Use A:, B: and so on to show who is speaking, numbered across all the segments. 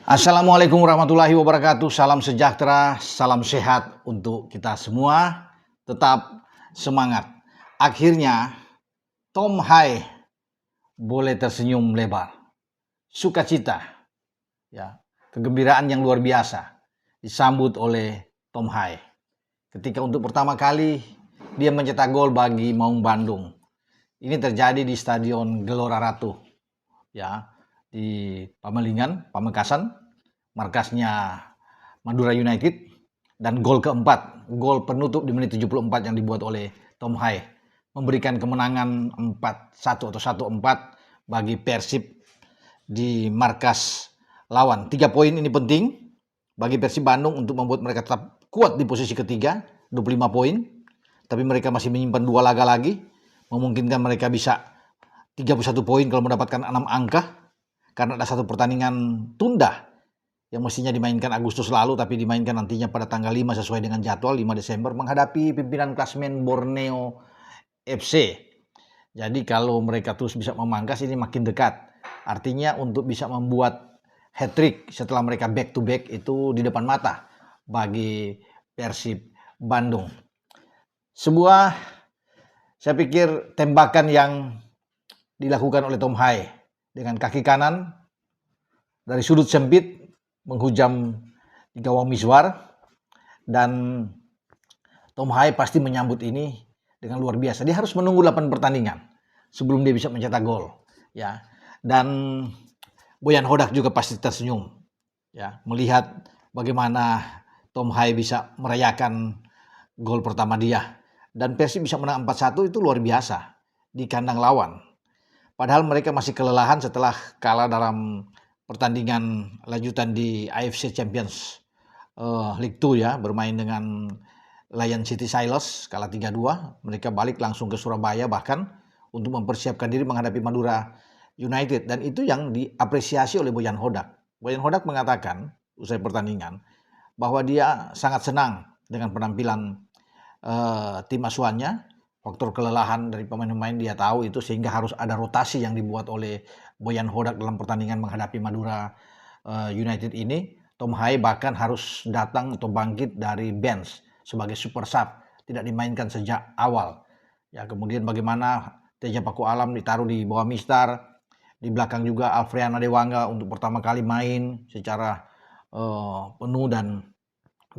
A: Assalamualaikum warahmatullahi wabarakatuh. Salam sejahtera, salam sehat untuk kita semua. Tetap semangat. Akhirnya Tom Hai boleh tersenyum lebar. Sukacita, ya, kegembiraan yang luar biasa disambut oleh Tom Hai ketika untuk pertama kali dia mencetak gol bagi Maung Bandung. Ini terjadi di Stadion Gelora Ratu, ya, di Pamalingan, Pamekasan, markasnya Madura United. Dan gol keempat, gol penutup di menit 74 yang dibuat oleh Tom Hai memberikan kemenangan 4-1 atau 1-4 bagi Persib di markas lawan. 3 poin ini penting bagi Persib Bandung untuk membuat mereka tetap kuat di posisi ketiga, 25 poin. Tapi mereka masih menyimpan 2 laga lagi, memungkinkan mereka bisa 31 poin kalau mendapatkan 6 angka. Karena ada satu pertandingan tunda yang mestinya dimainkan Agustus lalu, tapi dimainkan nantinya pada tanggal 5 sesuai dengan jadwal 5 Desember menghadapi pimpinan klasemen Borneo FC. Jadi kalau mereka terus bisa memangkas, ini makin dekat. Artinya untuk bisa membuat hat-trick setelah mereka back to back itu di depan mata bagi Persib Bandung. Sebuah, saya pikir, tembakan yang dilakukan oleh Tom Hai dengan kaki kanan dari sudut sempit menghujam di gawang Mizwar, dan Tom Hai pasti menyambut ini dengan luar biasa. Dia harus menunggu 8 pertandingan sebelum dia bisa mencetak gol, ya. Dan Boyan Hodak juga pasti tersenyum, ya, melihat bagaimana Tom Hai bisa merayakan gol pertama dia. Dan Persib bisa menang 4-1 itu luar biasa di kandang lawan. Padahal mereka masih kelelahan setelah kalah dalam pertandingan lanjutan di AFC Champions League 2, ya, bermain dengan Lion City Sailors, kalah 3-2. Mereka balik langsung ke Surabaya bahkan untuk mempersiapkan diri menghadapi Madura United, dan itu yang diapresiasi oleh Boyan Hodak. Boyan Hodak mengatakan usai pertandingan bahwa dia sangat senang dengan penampilan tim asuhannya. Faktor kelelahan dari pemain-pemain dia tahu itu, sehingga harus ada rotasi yang dibuat oleh Boyan Hodak dalam pertandingan menghadapi Madura United ini. Tom Hai bahkan harus datang atau bangkit dari bench sebagai super sub, tidak dimainkan sejak awal. Ya, kemudian bagaimana Teja Paku Alam ditaruh di bawah Mistar, di belakang juga Alfriana Dewangga untuk pertama kali main secara penuh, dan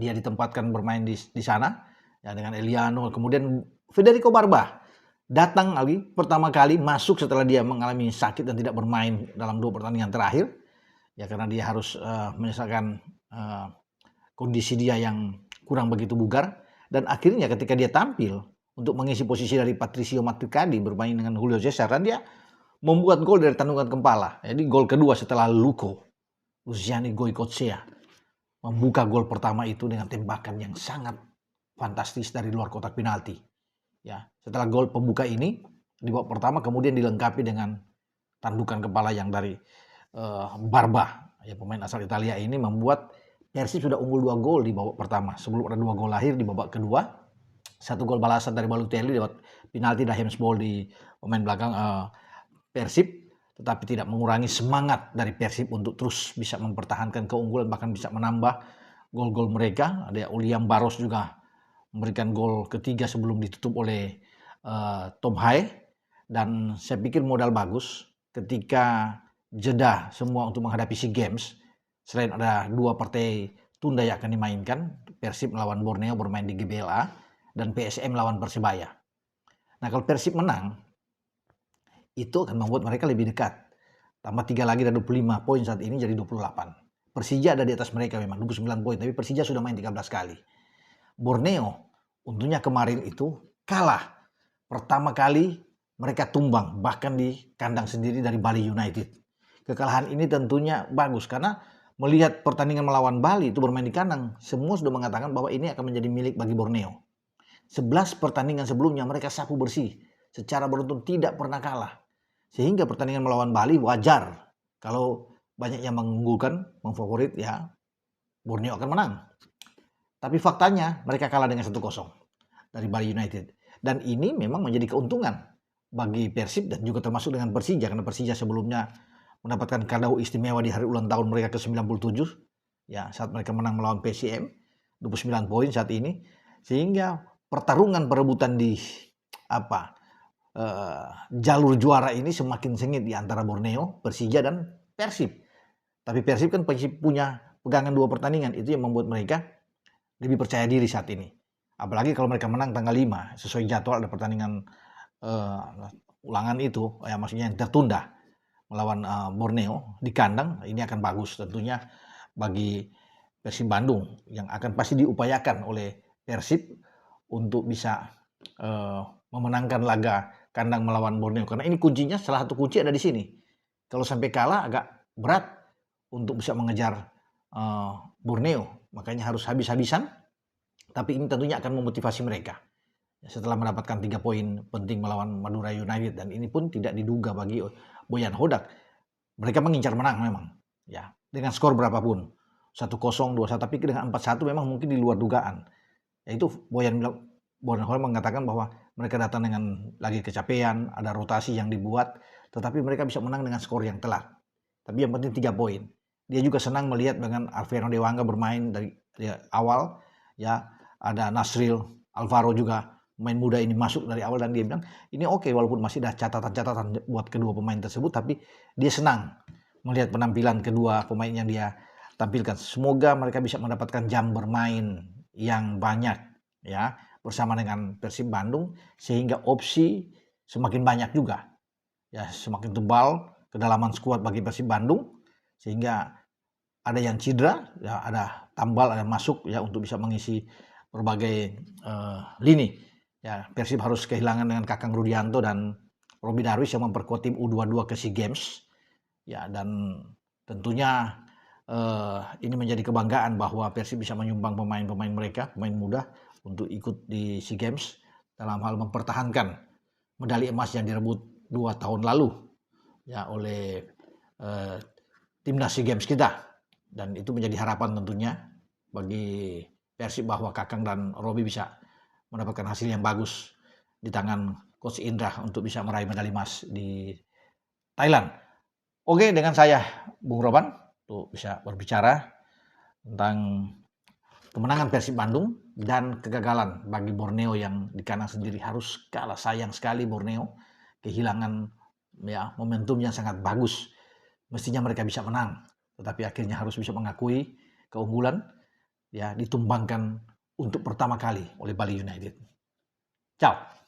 A: dia ditempatkan bermain di sana, ya, dengan Eliano. Kemudian Federico Barba datang lagi pertama kali masuk setelah dia mengalami sakit dan tidak bermain dalam 2 pertandingan terakhir, ya, karena dia harus menyelesaikan kondisi dia yang kurang begitu bugar. Dan akhirnya ketika dia tampil untuk mengisi posisi dari Patricio Matucadi bermain dengan Julio Cesar, dan dia membuat gol dari tandungan kepala. Jadi gol kedua setelah Luciani Goicoechea membuka gol pertama itu dengan tembakan yang sangat fantastis dari luar kotak penalti. Ya, setelah gol pembuka ini di babak pertama kemudian dilengkapi dengan tandukan kepala yang dari Barba, ya, pemain asal Italia ini, membuat Persib sudah unggul 2 gol di babak pertama sebelum ada 2 gol lahir di babak kedua. 1 gol balasan dari Balotelli lewat penalti Dahemsbol di pemain belakang Persib, tetapi tidak mengurangi semangat dari Persib untuk terus bisa mempertahankan keunggulan, bahkan bisa menambah gol-gol mereka. Ada Uliam Baros juga memberikan gol ketiga sebelum ditutup oleh Tom Hai. Dan saya pikir modal bagus ketika jeda semua untuk menghadapi SEA Games. Selain ada 2 partai tunda yang akan dimainkan, Persib melawan Borneo bermain di GBLA, dan PSM melawan Persebaya. Nah, kalau Persib menang, itu akan membuat mereka lebih dekat. Tambah 3 lagi dari 25 poin saat ini jadi 28. Persija ada di atas mereka memang 29 poin, tapi Persija sudah main 13 kali. Borneo untungnya kemarin itu kalah. Pertama kali mereka tumbang bahkan di kandang sendiri dari Bali United. Kekalahan ini tentunya bagus karena melihat pertandingan melawan Bali itu bermain di kandang, semua sudah mengatakan bahwa ini akan menjadi milik bagi Borneo. 11 pertandingan sebelumnya mereka sapu bersih, secara beruntun tidak pernah kalah. Sehingga pertandingan melawan Bali wajar kalau banyak yang mengunggulkan, memfavorit, ya, Borneo akan menang. Tapi faktanya mereka kalah dengan 1-0 dari Bali United. Dan ini memang menjadi keuntungan bagi Persib dan juga termasuk dengan Persija, karena Persija sebelumnya mendapatkan kado istimewa di hari ulang tahun mereka ke-97 ya, saat mereka menang melawan PSM 29 poin saat ini, sehingga pertarungan perebutan di jalur juara ini semakin sengit di antara Borneo, Persija dan Persib. Tapi Persib kan punya pegangan 2 pertandingan, itu yang membuat mereka lebih percaya diri saat ini. Apalagi kalau mereka menang tanggal 5 sesuai jadwal, ada pertandingan ulangan itu, ya maksudnya yang tertunda melawan Borneo di kandang. Ini akan bagus tentunya bagi Persib Bandung yang akan pasti diupayakan oleh Persib untuk bisa memenangkan laga kandang melawan Borneo, karena ini kuncinya, salah satu kunci ada di sini. Kalau sampai kalah agak berat untuk bisa mengejar Borneo, makanya harus habis-habisan. Tapi ini tentunya akan memotivasi mereka setelah mendapatkan 3 poin penting melawan Madura United, dan ini pun tidak diduga bagi Boyan Hodak. Mereka mengincar menang memang ya, dengan skor berapapun, 1-0, 2-1, tapi dengan 4-1 memang mungkin di luar dugaan. Yaitu Boyan Hodak mengatakan bahwa mereka datang dengan lagi kecapean, ada rotasi yang dibuat, tetapi mereka bisa menang dengan skor yang telat. Tapi yang penting 3 poin. Dia juga senang melihat dengan Alvaro Dewangga bermain dari awal ya, ada Nasril Alvaro juga, pemain muda ini masuk dari awal, dan dia bilang ini oke, walaupun masih ada catatan-catatan buat kedua pemain tersebut, tapi dia senang melihat penampilan kedua pemain yang dia tampilkan. Semoga mereka bisa mendapatkan jam bermain yang banyak ya bersama dengan Persib Bandung, sehingga opsi semakin banyak juga ya, semakin tebal kedalaman skuad bagi Persib Bandung, sehingga ada yang cedera ya, ada tambal, ada masuk ya, untuk bisa mengisi berbagai lini ya. Persib harus kehilangan dengan Kakang Rudianto dan Robby Darwish yang memperkuat tim U22 ke SEA Games ya, dan tentunya ini menjadi kebanggaan bahwa Persib bisa menyumbang pemain-pemain mereka, pemain muda, untuk ikut di SEA Games dalam hal mempertahankan medali emas yang direbut 2 tahun lalu ya oleh timnas SEA Games kita. Dan itu menjadi harapan tentunya bagi Persib bahwa Kakang dan Robby bisa mendapatkan hasil yang bagus di tangan Coach Indra untuk bisa meraih medali emas di Thailand. Oke, dengan saya Bung Roban untuk bisa berbicara tentang kemenangan Persib Bandung dan kegagalan bagi Borneo yang di kandang sendiri harus kalah. Sayang sekali Borneo kehilangan ya momentum yang sangat bagus. Mestinya mereka bisa menang, tetapi akhirnya harus bisa mengakui keunggulan ya, ditumbangkan untuk pertama kali oleh Bali United. Ciao.